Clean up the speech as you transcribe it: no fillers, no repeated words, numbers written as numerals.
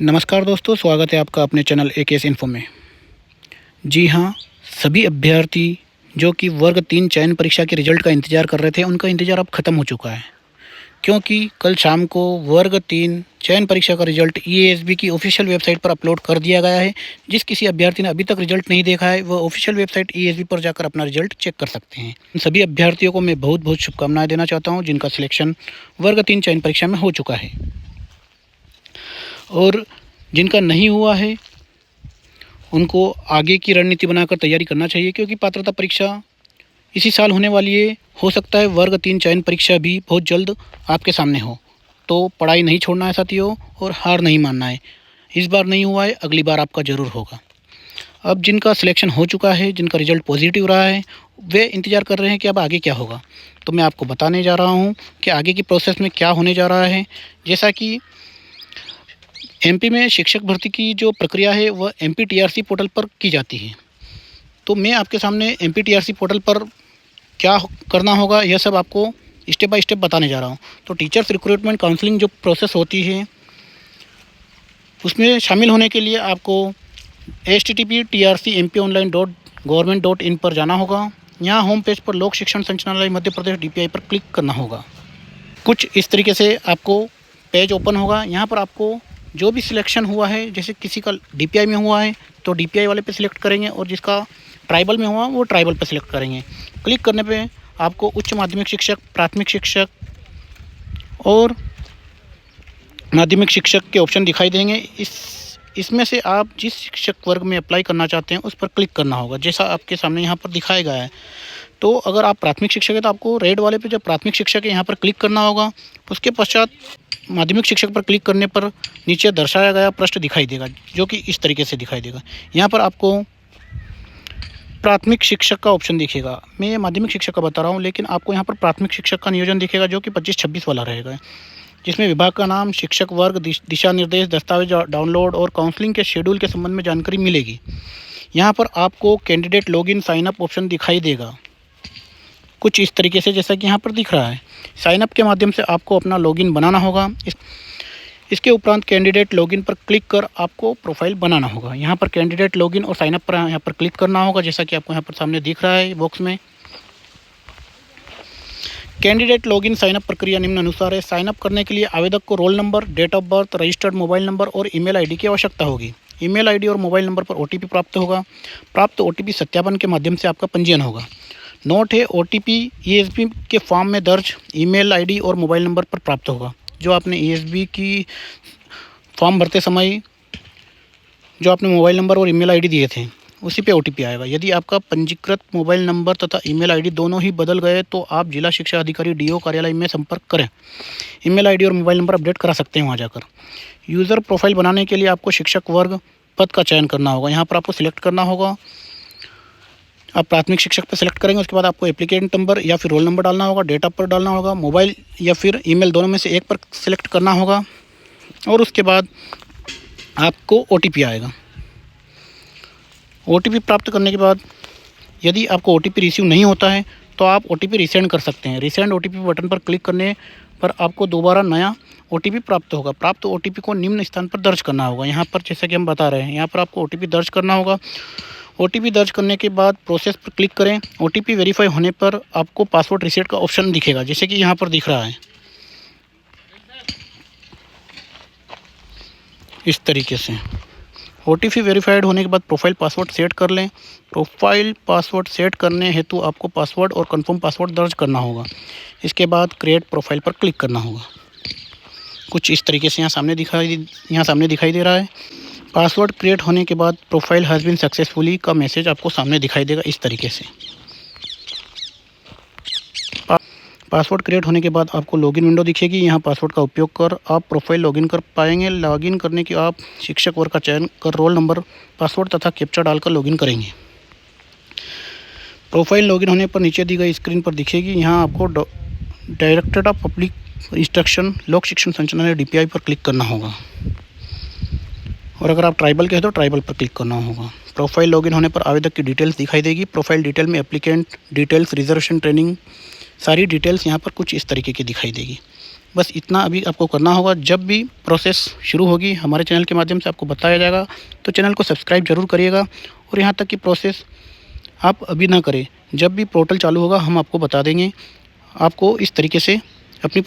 नमस्कार दोस्तों, स्वागत है आपका अपने चैनल एकेएस इन्फो में। जी हाँ, सभी अभ्यर्थी जो कि वर्ग 3 चयन परीक्षा के रिज़ल्ट का इंतज़ार कर रहे थे, उनका इंतज़ार अब ख़त्म हो चुका है। क्योंकि कल शाम को वर्ग 3 चयन परीक्षा का रिज़ल्ट ईएएसबी की ऑफ़िशियल वेबसाइट पर अपलोड कर दिया गया है। जिस किसी अभ्यर्थी ने अभी तक रिज़ल्ट नहीं देखा है, वह ऑफ़िशियल वेबसाइट ईएएसबी पर जाकर अपना रिज़ल्ट चेक कर सकते हैं। इन सभी अभ्यर्थियों को मैं बहुत-बहुत शुभकामनाएँ देना चाहता हूँ, जिनका सिलेक्शन वर्ग 3 चयन परीक्षा में हो चुका है। और जिनका नहीं हुआ है, उनको आगे की रणनीति बनाकर तैयारी करना चाहिए, क्योंकि पात्रता परीक्षा इसी साल होने वाली है। हो सकता है वर्ग 3 चयन परीक्षा भी बहुत जल्द आपके सामने हो। तो पढ़ाई नहीं छोड़ना है साथियों, और हार नहीं मानना है। इस बार नहीं हुआ है, अगली बार आपका ज़रूर होगा। अब जिनका सिलेक्शन हो चुका है, जिनका रिज़ल्ट पॉजिटिव रहा है, वे इंतज़ार कर रहे हैं कि अब आगे क्या होगा। तो मैं आपको बताने जा रहा हूँ कि आगे की प्रोसेस में क्या होने जा रहा है। जैसा कि एमपी में शिक्षक भर्ती की जो प्रक्रिया है, वह एमपीटीआरसी पोर्टल पर की जाती है। तो मैं आपके सामने एमपीटीआरसी पोर्टल पर क्या करना होगा, यह सब आपको स्टेप बाय स्टेप बताने जा रहा हूँ। तो टीचर्स रिक्रूटमेंट काउंसलिंग जो प्रोसेस होती है, उसमें शामिल होने के लिए आपको http://trcmponline.government.in पर जाना होगा। यहाँ होम पेज पर लोक शिक्षण संचालनालय मध्य प्रदेश DPI पर क्लिक करना होगा। कुछ इस तरीके से आपको पेज ओपन होगा। यहाँ पर आपको जो भी सिलेक्शन हुआ है, जैसे किसी का DPI में हुआ है तो DPI वाले पे सिलेक्ट करेंगे, और जिसका ट्राइबल में हुआ वो ट्राइबल पे सिलेक्ट करेंगे। क्लिक करने पे आपको उच्च माध्यमिक शिक्षक, प्राथमिक शिक्षक और माध्यमिक शिक्षक के ऑप्शन दिखाई देंगे। इसमें से आप जिस शिक्षक वर्ग में अप्लाई करना चाहते हैं, उस पर क्लिक करना होगा, जैसा आपके सामने यहाँ पर दिखाया गया है। तो अगर आप प्राथमिक शिक्षक है तो आपको रेड वाले पे जो प्राथमिक शिक्षक है, यहाँ पर क्लिक करना होगा। उसके पश्चात माध्यमिक शिक्षक पर क्लिक करने पर नीचे दर्शाया गया पृष्ठ दिखाई देगा, जो कि इस तरीके से दिखाई देगा। यहाँ पर आपको प्राथमिक शिक्षक का ऑप्शन दिखेगा। मैं ये माध्यमिक शिक्षक का बता रहा हूँ, लेकिन आपको यहाँ पर प्राथमिक शिक्षक का नियोजन दिखेगा, जो कि 25-26 वाला रहेगा, जिसमें विभाग का नाम, शिक्षक वर्ग, दिशा निर्देश, दस्तावेज डाउनलोड और काउंसलिंग के शेड्यूल के संबंध में जानकारी मिलेगी। यहाँ पर आपको candidate login sign up option दिखाई देगा, कुछ इस तरीके से, जैसा कि यहाँ पर दिख रहा है। साइन अप के माध्यम से आपको अपना लॉगिन बनाना होगा। इसके उपरांत कैंडिडेट लॉगिन पर क्लिक कर आपको प्रोफाइल बनाना होगा। यहाँ पर कैंडिडेट लॉगिन और साइन अप पर यहाँ पर क्लिक करना होगा, जैसा कि आपको यहाँ पर सामने दिख रहा है बॉक्स में। कैंडिडेट लॉगिन साइन अप प्रक्रिया निम्न अनुसार है। साइन अप करने के लिए आवेदक को roll number, date of birth, registered mobile number और ईमेल आईडी की आवश्यकता होगी। ईमेल आईडी और मोबाइल नंबर पर OTP प्राप्त होगा। प्राप्त OTP सत्यापन के माध्यम से आपका पंजीयन होगा। नोट है, OTP ESB के फॉर्म में दर्ज ईमेल आईडी और मोबाइल नंबर पर प्राप्त होगा। जो आपने ESB की फॉर्म भरते समय जो आपने मोबाइल नंबर और ईमेल आईडी दिए थे, उसी पे OTP आएगा। यदि आपका पंजीकृत मोबाइल नंबर तथा ईमेल आईडी दोनों ही बदल गए, तो आप जिला शिक्षा अधिकारी DO कार्यालय में संपर्क करें। ईमेल आईडी और मोबाइल नंबर अपडेट करा सकते हैं वहाँ जाकर। यूज़र प्रोफाइल बनाने के लिए आपको शिक्षक वर्ग पद का चयन करना होगा। यहाँ पर आपको सिलेक्ट करना होगा। आप प्राथमिक शिक्षक पर सिलेक्ट करेंगे। उसके बाद आपको एप्लीकेंट नंबर या फिर रोल नंबर डालना होगा, डेट ऑफ बर्थ डालना होगा, मोबाइल या फिर ईमेल दोनों में से एक पर सिलेक्ट करना होगा, और उसके बाद आपको OTP आएगा। OTP प्राप्त करने के बाद यदि आपको OTP रिसीव नहीं होता है, तो आप OTP रिसेंड कर सकते हैं। रिसेंड OTP बटन पर क्लिक करने पर आपको दोबारा नया OTP प्राप्त होगा। प्राप्त OTP को निम्न स्थान पर दर्ज करना होगा। यहाँ पर जैसा कि हम बता रहे हैं, यहाँ पर आपको OTP दर्ज करना होगा। OTP दर्ज करने के बाद प्रोसेस पर क्लिक करें। OTP वेरीफाई होने पर आपको पासवर्ड रीसेट का ऑप्शन दिखेगा, जैसे कि यहाँ पर दिख रहा है इस तरीके से। OTP वेरीफाइड होने के बाद प्रोफाइल पासवर्ड सेट कर लें। प्रोफाइल पासवर्ड सेट करने हेतु आपको पासवर्ड और कंफर्म पासवर्ड दर्ज करना होगा। इसके बाद क्रिएट प्रोफाइल पर क्लिक करना होगा। कुछ इस तरीके से यहाँ सामने दिखाई दे रहा है। पासवर्ड क्रिएट होने के बाद प्रोफाइल हैज़ बीन सक्सेसफुली का मैसेज आपको सामने दिखाई देगा इस तरीके से। पासवर्ड क्रिएट होने के बाद आपको लॉगिन विंडो दिखेगी। यहाँ पासवर्ड का उपयोग कर आप प्रोफाइल लॉगिन कर पाएंगे। लॉगिन करने के आप शिक्षक वर्ग का चयन कर रोल नंबर, पासवर्ड तथा कैप्चा डालकर लॉगिन करेंगे। प्रोफाइल लॉगिन होने पर नीचे दी गई स्क्रीन पर दिखेगी। यहाँ आपको डायरेक्टरेट ऑफ पब्लिक इंस्ट्रक्शन लोक शिक्षण संचालनालय DPI पर क्लिक करना होगा, और अगर आप ट्राइबल के हैं तो ट्राइबल पर क्लिक करना होगा। प्रोफाइल लॉगिन होने पर आवेदक की डिटेल्स दिखाई देगी। प्रोफाइल डिटेल में एप्लीकेंट डिटेल्स, रिजर्वेशन, ट्रेनिंग, सारी डिटेल्स यहाँ पर कुछ इस तरीके की दिखाई देगी। बस इतना अभी आपको करना होगा। जब भी प्रोसेस शुरू होगी हमारे चैनल के माध्यम से आपको बताया जाएगा, तो चैनल को सब्सक्राइब ज़रूर करिएगा। और यहाँ तक कि प्रोसेस आप अभी ना करें, जब भी पोर्टल चालू होगा हम आपको बता देंगे। आपको इस तरीके से अपनी